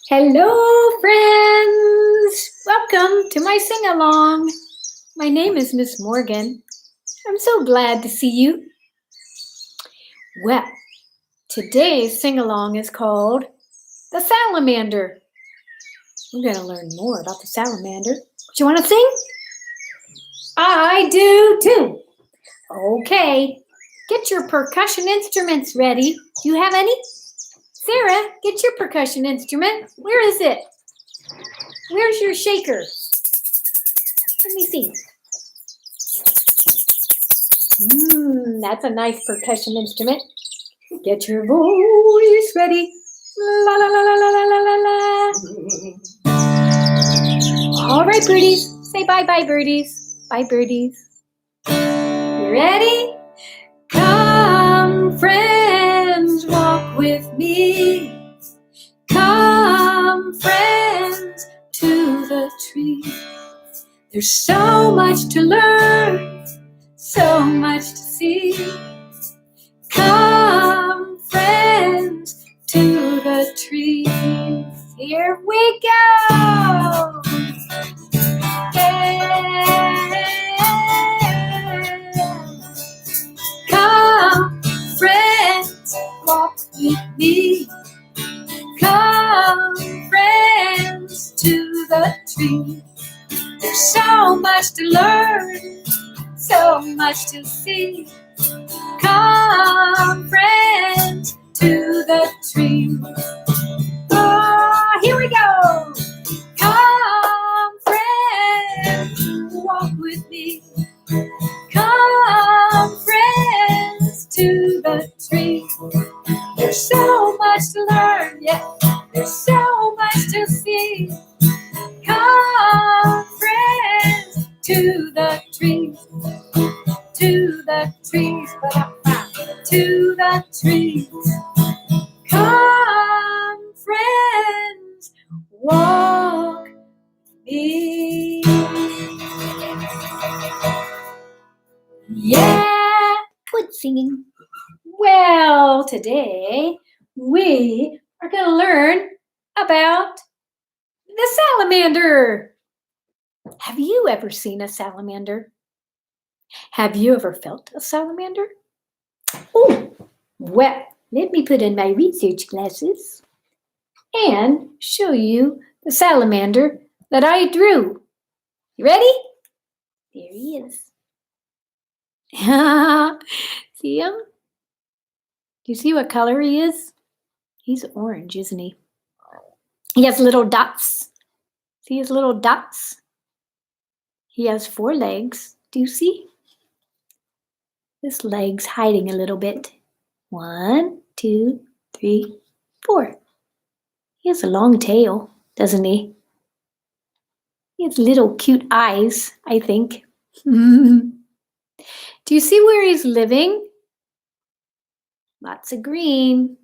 Hello, friends! Welcome to my sing-along. My name is Miss Morgan. I'm so glad to see you. Well, today's sing-along is called The Salamander. We're going to learn more about the salamander. Do you want to sing? I do too. Okay, get your percussion instruments ready. Do you have any? Sarah, get your percussion instrument. Where is it? Where's your shaker? Let me see. That's a nice percussion instrument. Get your voice ready. La la la la la la la la. All right, birdies. Say bye-bye, birdies. Bye, birdies. You ready? Come, friends, walk with me. Come, friends, to the tree. There's so much to learn, so much to see. Come, friends, to the tree. Here we go. Come, friends, walk with me. Come, friends, to the tree. There's so much to learn, so much to see. Come, friends, to the tree. Oh, here we go. Come, friends, walk with me. Come, friends, to the tree. There's so much to learn, yeah. There's so much to see. Come, friends, to the trees. To the trees, to the trees. Come, friends, walk me. Yeah, good singing. Well, today we are going to learn about the salamander. Have you ever seen a salamander? Have you ever felt a salamander? Oh, well, let me put on my research glasses and show you the salamander that I drew. You ready? There he is. See him? Do you see what color he is? He's orange, isn't he? He has little dots. See his little dots? He has 4 legs. Do you see? His leg's hiding a little bit. 1, 2, 3, 4. He has a long tail, doesn't he? He has little cute eyes, I think. Do you see where he's living? Lots of green.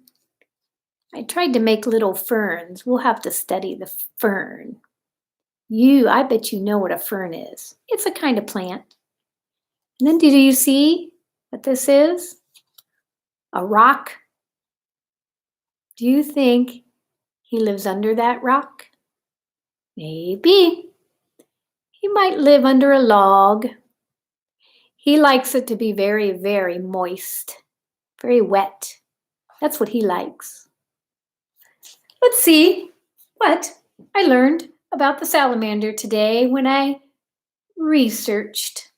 I tried to make little ferns. We'll have to study the fern. I bet you know what a fern is. It's a kind of plant. And then do you see what this is? A rock. Do you think he lives under that rock? Maybe. He might live under a log. He likes it to be very, very moist, very wet. That's what he likes. Let's see what I learned about the salamander today when I researched.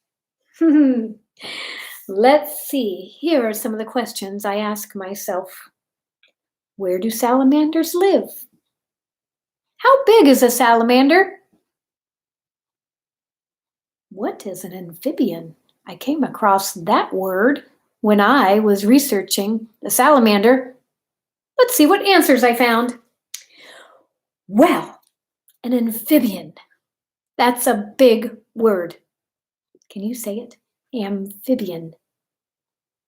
Let's see. Here are some of the questions I ask myself. Where do salamanders live? How big is a salamander? What is an amphibian? I came across that word when I was researching the salamander. Let's see what answers I found. Well, an amphibian. That's a big word. Can you say it? Amphibian.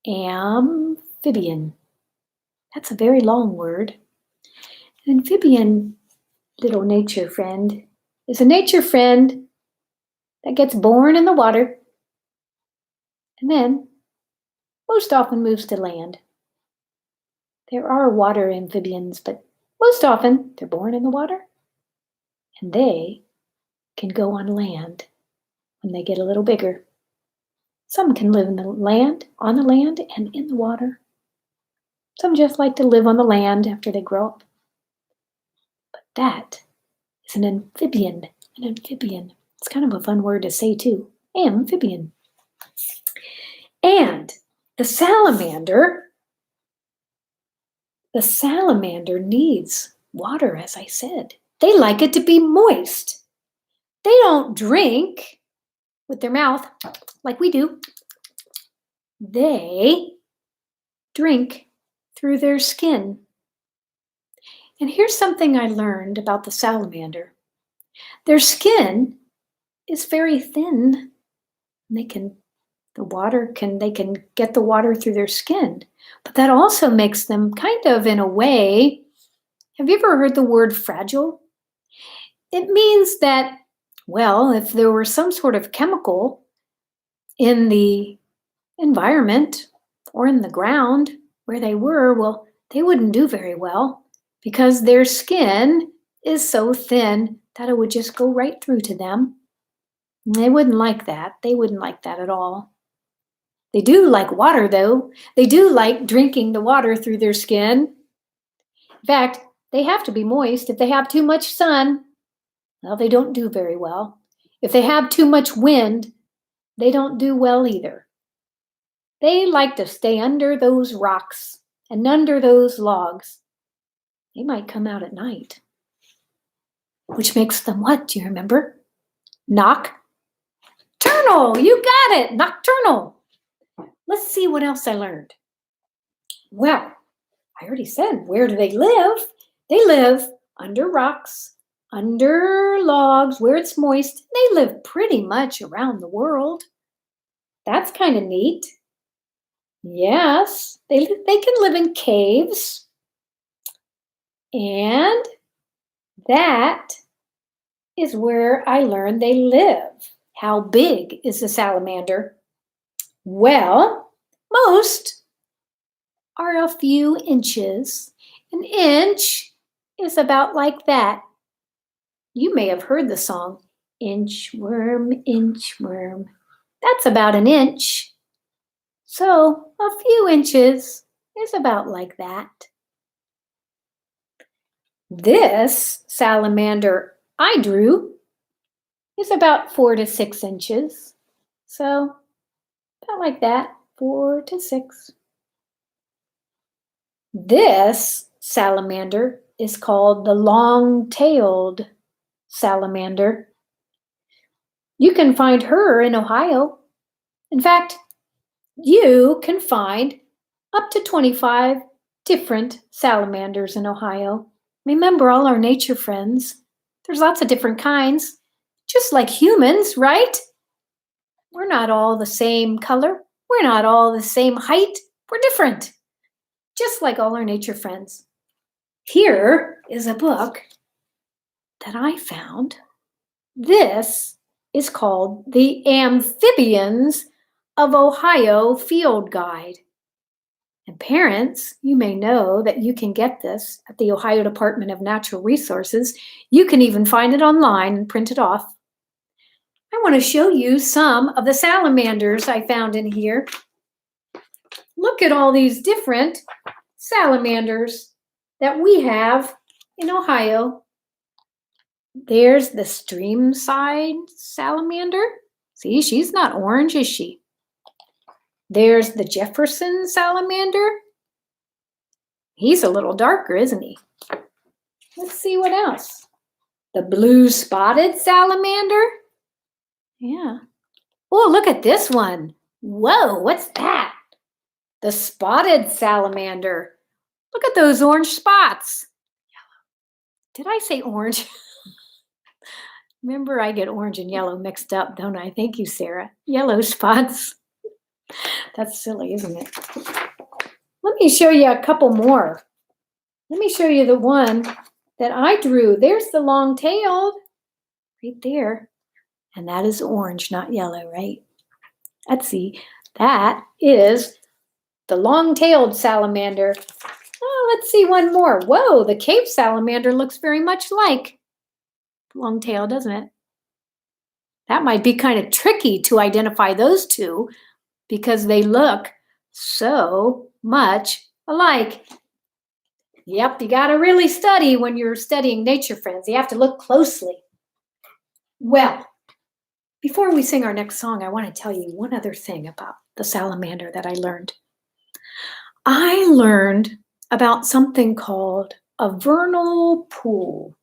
Amphibian. That's a very long word. An amphibian, little nature friend, is a nature friend that gets born in the water and then most often moves to land. There are water amphibians, but most often they're born in the water and they can go on land when they get a little bigger. Some can live in the land, on the land, and in the water. Some just like to live on the land after they grow up. But that is an amphibian. An amphibian. It's kind of a fun word to say too. Amphibian. And the salamander needs water, as I said. They like it to be moist. They don't drink with their mouth like we do. They drink through their skin. And here's something I learned about the salamander. Their skin is very thin. They can get the water through their skin. But that also makes them kind of, in a way, have you ever heard the word fragile? It means that, well, if there were some sort of chemical in the environment or in the ground where they were, well, they wouldn't do very well because their skin is so thin that it would just go right through to them. And they wouldn't like that. They wouldn't like that at all. They do like water, though. They do like drinking the water through their skin. In fact, they have to be moist. If they have too much sun, well, they don't do very well. If they have too much wind, they don't do well either. They like to stay under those rocks and under those logs. They might come out at night, which makes them what? Do you remember? Nocturnal. You got it. Nocturnal. Let's see what else I learned. Well, I already said, where do they live? They live under rocks, under logs, where it's moist. They live pretty much around the world. That's kind of neat. Yes, they can live in caves. And that is where I learned they live. How big is a salamander? Well, most are a few inches. An inch is about like that. You may have heard the song, Inchworm, Inchworm. That's about an inch. So a few inches is about like that. This salamander I drew is about 4 to 6 inches. So about like that, 4 to 6. This salamander is called the long-tailed salamander. You can find her in Ohio. In fact, you can find up to 25 different salamanders in Ohio. Remember all our nature friends. There's lots of different kinds, just like humans, right? We're not all the same color. We're not all the same height. We're different, just like all our nature friends. Here is a book that I found. This is called The Amphibians of Ohio Field Guide. And parents, you may know that you can get this at the Ohio Department of Natural Resources. You can even find it online and print it off. I want to show you some of the salamanders I found in here. Look at all these different salamanders that we have in Ohio. There's the streamside salamander. See, she's not orange, is she? There's the Jefferson salamander. He's a little darker, isn't he? Let's see what else. The blue spotted salamander. Yeah. Oh, look at this one. Whoa, what's that? The spotted salamander. Look at those orange spots. Did I say orange? Remember, I get orange and yellow mixed up, don't I? Thank you, Sarah. Yellow spots. That's silly, isn't it? Let me show you a couple more. Let me show you the one that I drew. There's the long-tailed right there. And that is orange, not yellow, right? Let's see. That is the long-tailed salamander. Oh, let's see one more. Whoa, the cave salamander looks very much like long-tail, doesn't it? That might be kind of tricky to identify those two because they look so much alike. Yep, you got to really study when you're studying nature, friends. You have to look closely. Well, before we sing our next song, I want to tell you one other thing about the salamander that I learned. I learned about something called a vernal pool.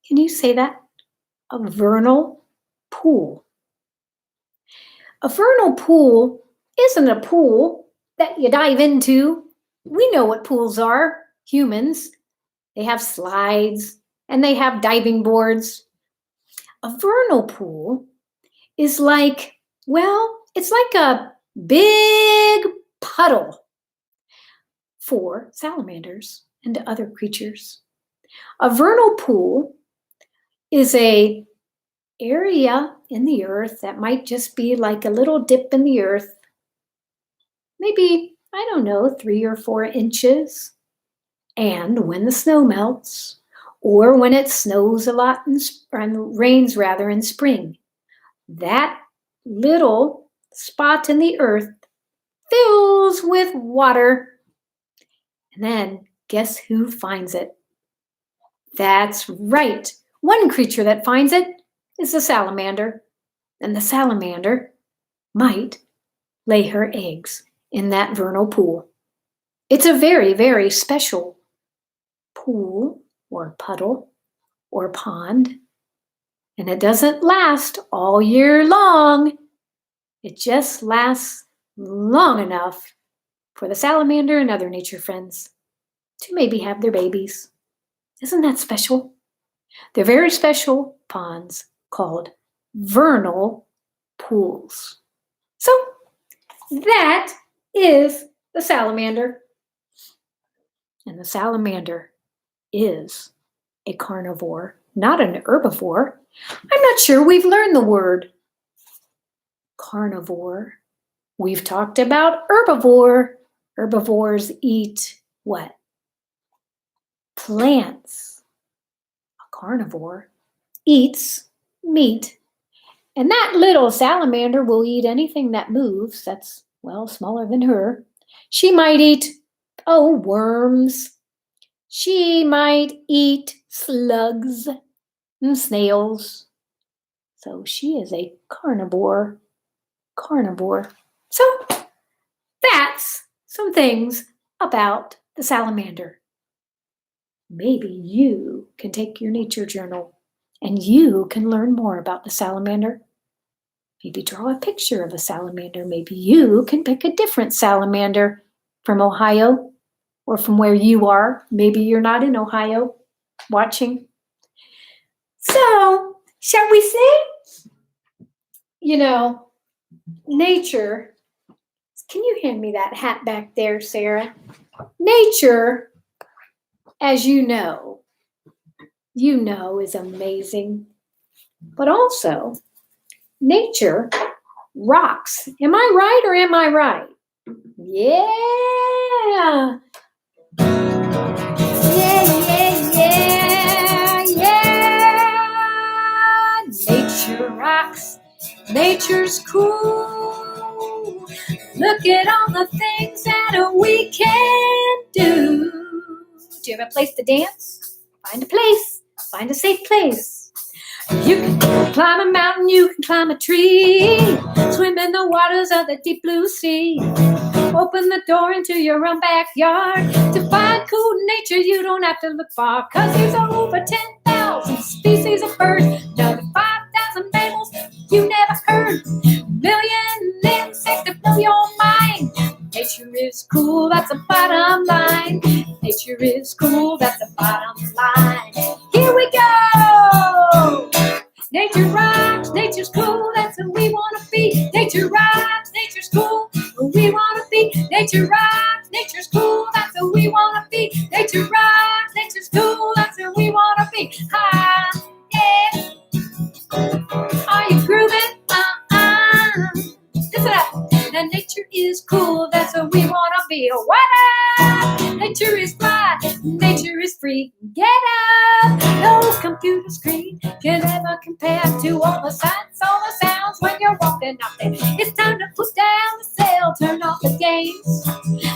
Can you say that? A vernal pool. A vernal pool isn't a pool that you dive into. We know what pools are, humans. They have slides and they have diving boards. A vernal pool is like, well, it's like a big puddle for salamanders and other creatures. A vernal pool is a area in the earth that might just be like a little dip in the earth, maybe, I don't know, 3 or 4 inches. And when the snow melts, or when it snows a lot and rains rather in spring, that little spot in the earth fills with water. And then guess who finds it? That's right. One creature that finds it is the salamander. And the salamander might lay her eggs in that vernal pool. It's a very, very special pool or puddle or pond. And it doesn't last all year long. It just lasts long enough for the salamander and other nature friends to maybe have their babies. Isn't that special? They're very special ponds called vernal pools. So that is the salamander. And the salamander is a carnivore, not an herbivore. I'm not sure we've learned the word carnivore. We've talked about herbivore. Herbivores eat what? Plants. A carnivore eats meat. And that little salamander will eat anything that moves that's, well, smaller than her. She might eat, worms. She might eat slugs and snails. So she is a carnivore. So that's some things about the salamander. Maybe you can take your nature journal and you can learn more about the salamander. Maybe draw a picture of a salamander. Maybe you can pick a different salamander from Ohio or from where you are. Maybe you're not in Ohio watching. So, shall we sing? You know, nature, can you hand me that hat back there, Sarah? Nature, as you know, is amazing. But also, nature rocks. Am I right or am I right? Yeah. Nature rocks. Nature's cool. Look at all the things that we can do. Do you have a place to dance? Find a place. Find a safe place. You can climb a mountain, you can climb a tree, swim in the waters of the deep blue sea. Open the door into your own backyard. To find cool nature, you don't have to look far, 'cause there's over 10,000 species of birds, another 5,000 mammals you never heard, million insects that blow your mind. Nature is cool, that's the bottom line. Nature is cool, that's the bottom line. Here we go! Nature rocks, nature's cool, that's who we want to be. Nature rocks, nature's cool, who we want to be. Nature rocks, nature's cool, that's who we want to be. Nature rocks, nature's cool, that's who we want to be. Ha, yeah. Are you grooving? Listen up. nature is cool, that's what we want to be. What up? Nature is fly, nature is free. Get up! No computer screen can ever compare to all the sights, all the sounds when you're walking out there. It's time to put down the cell, turn off the games,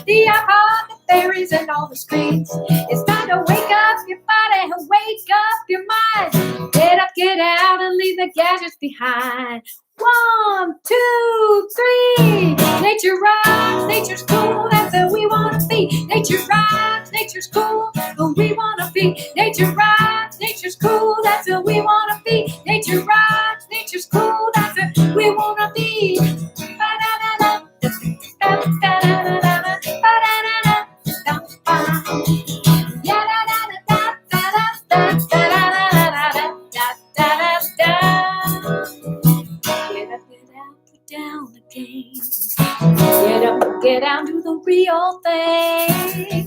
the iPod, the berries, and all the screens. It's time to wake up your body and wake up your mind. Get up, get out, and leave the gadgets behind. 1, 2, 3. Nature rocks, nature's cool, that's who we want to be. Nature rocks, nature's cool, who we want to be. Nature rocks, nature's cool, that's who we want to be. Nature rocks, nature's cool, that's who we want to be. Down the games. Get up, get out, do the real thing.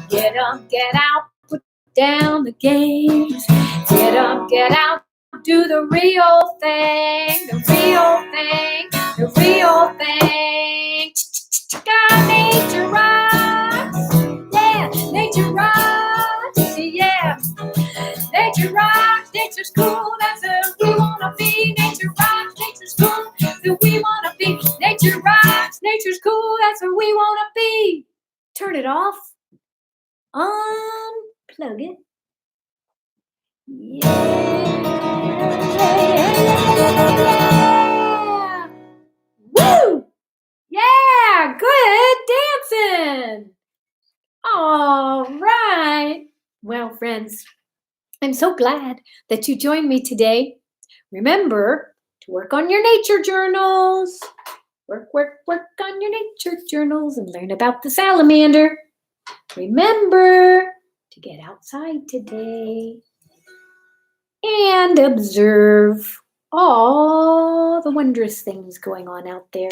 Get up, get out, put down the games. Get up, get out, do the real thing. The real thing, the real thing. God, nature rocks. Yeah, nature rocks. Yeah. Nature rocks, nature's cool, that's who we wanna be. Nature rocks, nature's cool, that's who we wanna be. Nature rocks, nature's cool, that's who we wanna be. Turn it off. Unplug it. Yeah. Woo! Yeah, good dancing. All right. Well, friends, I'm so glad that you joined me today. Remember to work on your nature journals. Work on your nature journals and learn about the salamander. Remember to get outside today and observe all the wondrous things going on out there.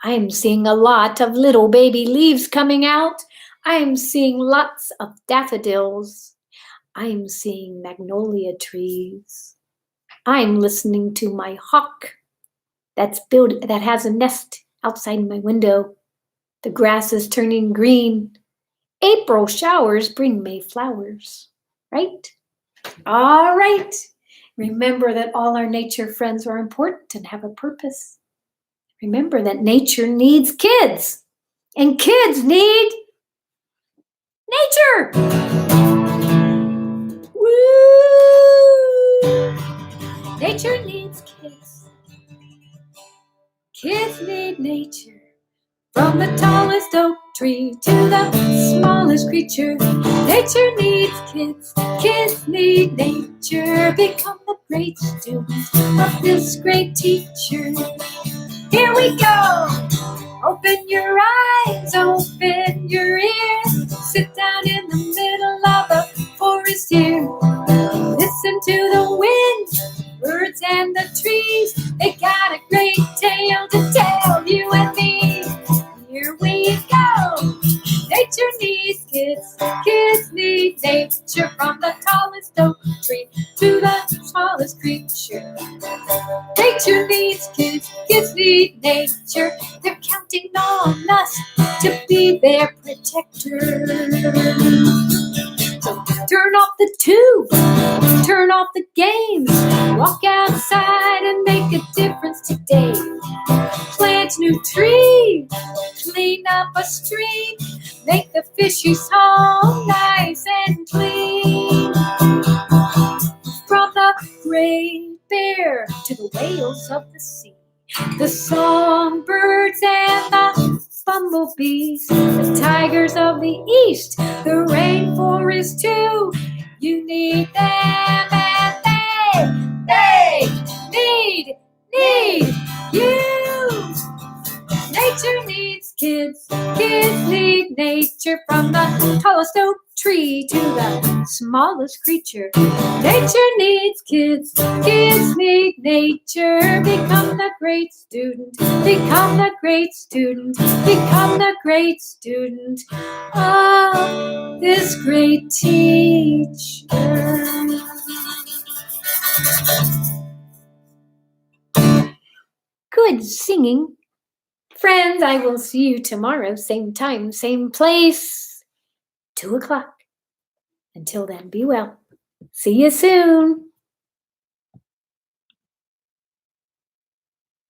I'm seeing a lot of little baby leaves coming out. I'm seeing lots of daffodils. I'm seeing magnolia trees. I'm listening to my hawk that has a nest outside my window. The grass is turning green. April showers bring May flowers, right? All right. Remember that all our nature friends are important and have a purpose. Remember that nature needs kids, and kids need nature. Woo! Nature needs kids. Kids need nature. From the tallest oak tree to the smallest creature, nature needs kids. Kids need nature. Become the great students of this great teacher. Here we go. Open your eyes, open your ears. Sit down in the middle of the forest here. Listen to the wind, birds and the trees. They got a great tale to tell you and me. Here we go. Nature needs kids. Kids need nature. From the tallest oak tree to the smallest creature. Nature needs kids. Kids need nature. They're counting on us to be their protector. So turn off the tube. Turn off the games. Walk outside and make a difference today. Plant new trees. Clean up a stream. Make the fishies home nice and clean. From the great bear to the whales of the sea, the songbirds and the bumblebees, the tigers of the east, the rainforest too. You need them and they need you. Nature needs kids. Kids need nature. From the tallest oak tree to the smallest creature. Nature needs kids. Kids need nature. Become the great student. Become the great student. Become the great student of this great teacher. Good singing. Friends, I will see you tomorrow, same time, same place, 2 o'clock. Until then, be well. See you soon.